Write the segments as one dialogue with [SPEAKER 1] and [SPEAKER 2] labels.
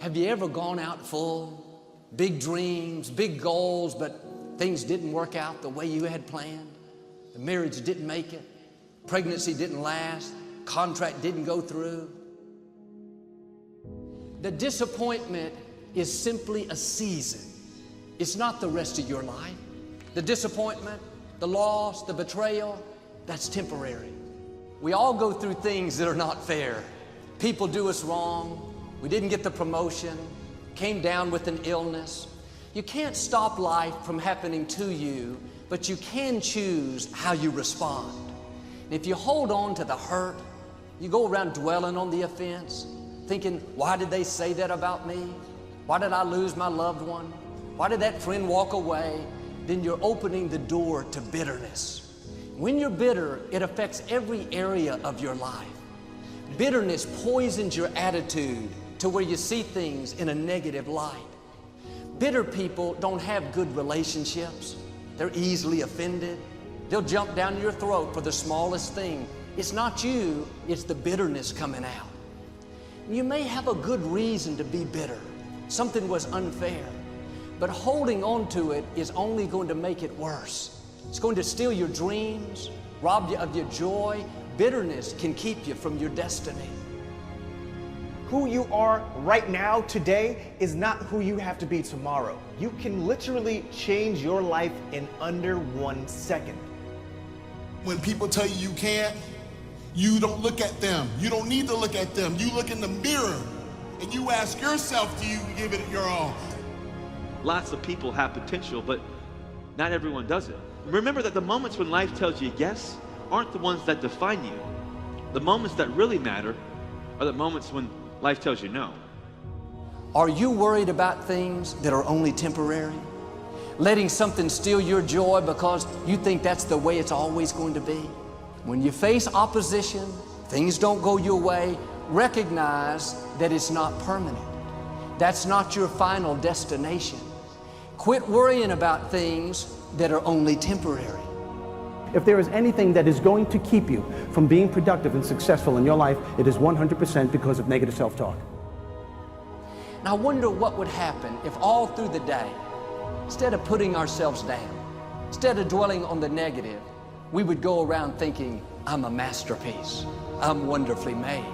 [SPEAKER 1] Have you ever gone out full, big dreams, big goals, but things didn't work out the way you had planned? The marriage didn't make it, pregnancy didn't last, contract didn't go through. The disappointment is simply a season. It's not the rest of your life. The disappointment, the loss, the betrayal, that's temporary. We all go through things that are not fair. People do us wrong. We didn't get the promotion, came down with an illness. You can't stop life from happening to you, but you can choose how you respond. And if you hold on to the hurt, you go around dwelling on the offense, thinking, why did they say that about me? Why did I lose my loved one? Why did that friend walk away? Then you're opening the door to bitterness. When you're bitter, it affects every area of your life. Bitterness poisons your attitude to where you see things in a negative light. Bitter people don't have good relationships. They're easily offended. They'll jump down your throat for the smallest thing. It's not you, it's the bitterness coming out. You may have a good reason to be bitter. Something was unfair. But holding on to it is only going to make it worse. It's going to steal your dreams, rob you of your joy. Bitterness can keep you from your destiny.
[SPEAKER 2] Who you are right now, today, is not who you have to be tomorrow. You can literally change your life in under 1 second.
[SPEAKER 3] When people tell you you can't, you don't look at them. You don't need to look at them. You look in the mirror and you ask yourself, do you give it your all?
[SPEAKER 4] Lots of people have potential, but not everyone does it. Remember that the moments when life tells you yes aren't the ones that define you. The moments that really matter are the moments when life tells you no.
[SPEAKER 1] Are you worried about things that are only temporary? Letting something steal your joy because you think that's the way it's always going to be? When you face opposition, things don't go your way, recognize that it's not permanent. That's not your final destination. Quit worrying about things that are only temporary.
[SPEAKER 5] If there is anything that is going to keep you from being productive and successful in your life, it is 100% because of negative self-talk.
[SPEAKER 1] Now I wonder what would happen if all through the day, instead of putting ourselves down, instead of dwelling on the negative, we would go around thinking, I'm a masterpiece, I'm wonderfully made,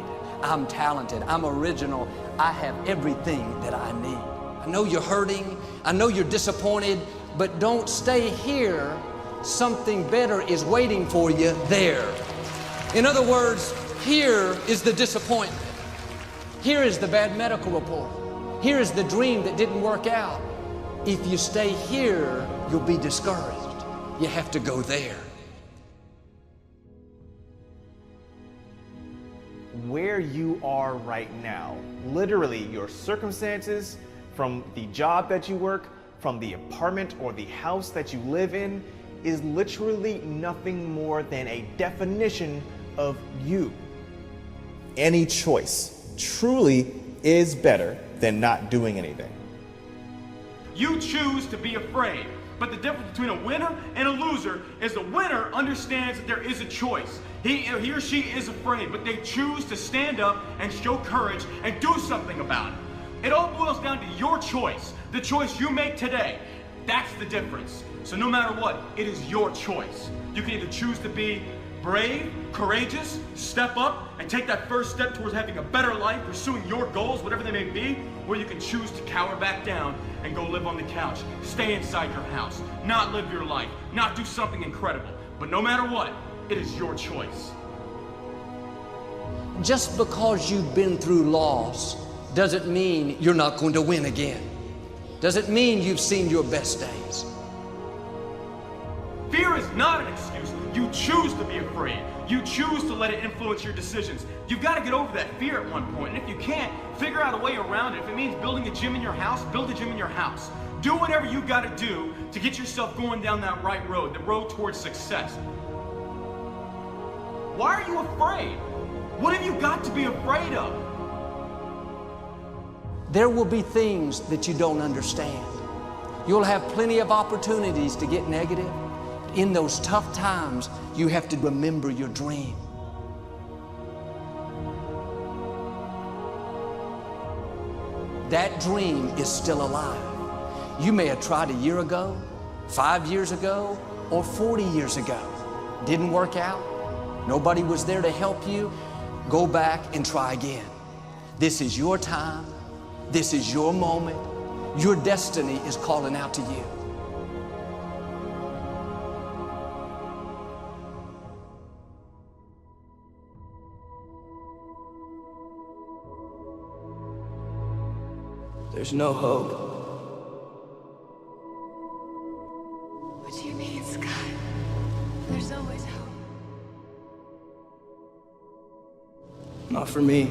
[SPEAKER 1] I'm talented, I'm original, I have everything that I need. I know you're hurting, I know you're disappointed, but don't stay here. Something better is waiting for you there. In other words, here is the disappointment. Here is the bad medical report. Here is the dream that didn't work out. If you stay here, you'll be discouraged. You have to go there.
[SPEAKER 2] Where you are right now, literally your circumstances, from the job that you work, from the apartment or the house that you live in, is literally nothing more than a definition of you. Any choice truly is better than not doing anything.
[SPEAKER 6] You choose to be afraid, but the difference between a winner and a loser is the winner understands that there is a choice. He or she is afraid, but they choose to stand up and show courage and do something about it. It all boils down to your choice, the choice you make today. That's the difference. So no matter what, it is your choice. You can either choose to be brave, courageous, step up, and take that first step towards having a better life, pursuing your goals, whatever they may be, or you can choose to cower back down and go live on the couch, stay inside your house, not live your life, not do something incredible. But no matter what, it is your choice.
[SPEAKER 1] Just because you've been through loss doesn't mean you're not going to win again. Doesn't mean you've seen your best days.
[SPEAKER 6] Fear is not an excuse. You choose to be afraid. You choose to let it influence your decisions. You've got to get over that fear at one point. And if you can't, figure out a way around it. If it means building a gym in your house, build a gym in your house. Do whatever you got to do to get yourself going down that right road, the road towards success. Why are you afraid? What have you got to be afraid of?
[SPEAKER 1] There will be things that you don't understand. You'll have plenty of opportunities to get negative. In those tough times, you have to remember your dream. that dream is still alive. You may have tried a year ago, 5 years ago, or 40 years ago. Didn't work out. Nobody was there to help you. Go back and try again. This is your time. This is your moment. Your destiny is calling out to you.
[SPEAKER 7] There's no hope.
[SPEAKER 8] What do you mean, Scott? There's always hope.
[SPEAKER 7] Not for me.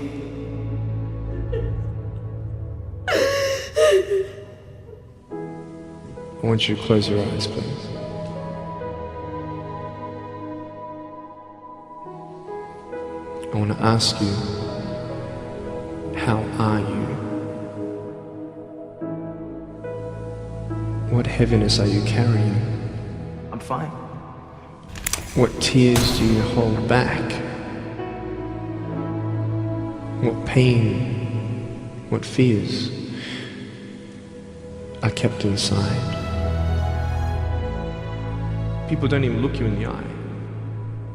[SPEAKER 9] I want you to close your eyes, please. I want to ask you, how are you? What heaviness are you carrying?
[SPEAKER 7] I'm fine.
[SPEAKER 9] What tears do you hold back? What pain, what fears are kept inside? People don't even look you in the eye.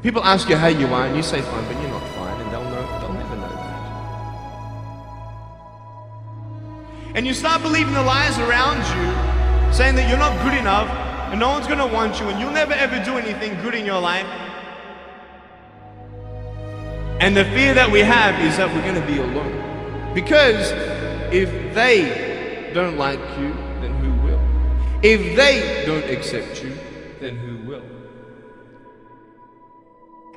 [SPEAKER 9] People ask you how you are and you say fine, but you're not fine, and they'll never know that. And you start believing the lies around you, saying that you're not good enough and no one's gonna want you and you'll never ever do anything good in your life. And the fear that we have is that we're gonna be alone. Because if they don't like you, then who will? If they don't accept you, then who will?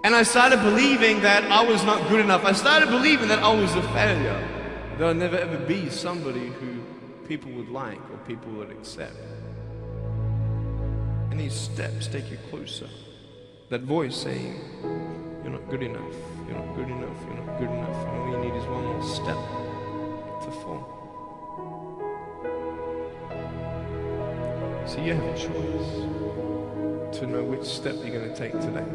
[SPEAKER 9] And I started believing that I was not good enough. I started believing that I was a failure. That I'd never ever be somebody who people would like or people would accept. And these steps take you closer. That voice saying, you're not good enough, you're not good enough, you're not good enough. And all you need is one more step to fall. So you have a choice to know which step you're going to take today.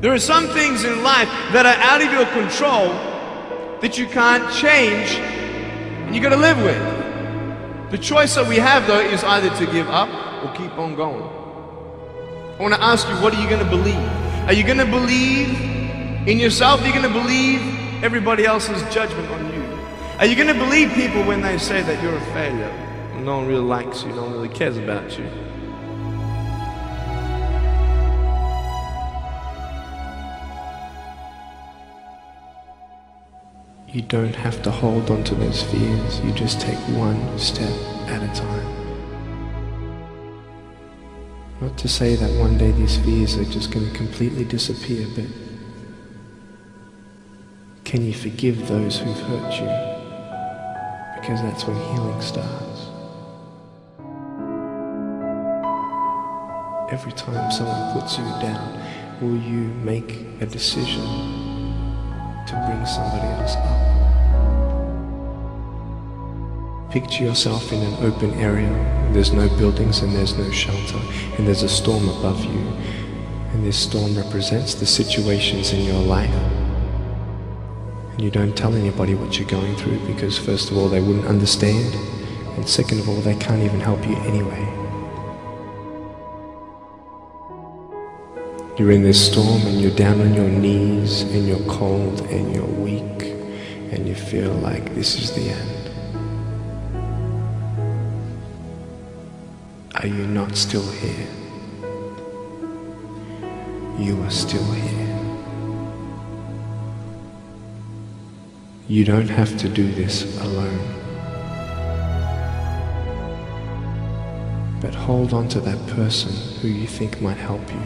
[SPEAKER 9] There are some things in life that are out of your control that you can't change and you got to live with. The choice that we have though is either to give up or keep on going. I want to ask you, what are you going to believe? Are you going to believe in yourself? Are you going to believe everybody else's judgment on you? Are you going to believe people when they say that you're a failure? No one really likes you, no one really cares about you. You don't have to hold on to those fears. You just take one step at a time. Not to say that one day these fears are just going to completely disappear, but can you forgive those who've hurt you? Because that's when healing starts. Every time someone puts you down, will you make a decision to bring somebody else up? Picture yourself in an open area. There's no buildings and there's no shelter, and there's a storm above you. And this storm represents the situations in your life. And you don't tell anybody what you're going through because first of all, they wouldn't understand. And second of all, they can't even help you anyway. You're in this storm and you're down on your knees and you're cold and you're weak and you feel like this is the end. Are you not still here? You are still here. You don't have to do this alone. But hold on to that person who you think might help you.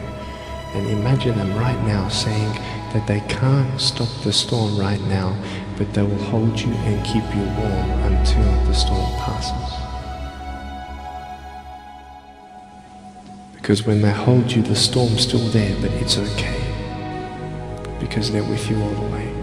[SPEAKER 9] And imagine them right now saying that they can't stop the storm right now, but they will hold you and keep you warm until the storm passes. Because when they hold you, the storm's still there, but it's okay. Because they're with you all the way.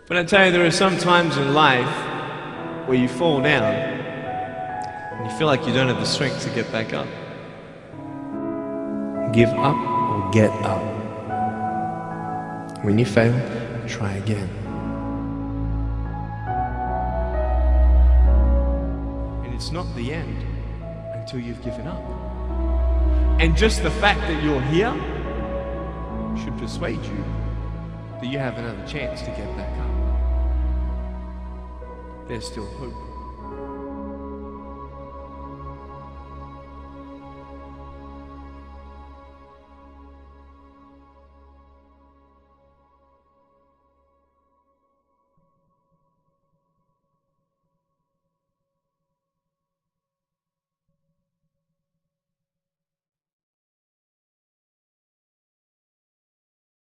[SPEAKER 9] But I tell you, there are some times in life where you fall down and you feel like you don't have the strength to get back up. give up or get up. When you fail, try again. And it's not the end until you've given up. And just the fact that you're here should persuade you that you have another chance to get back up. There's still hope.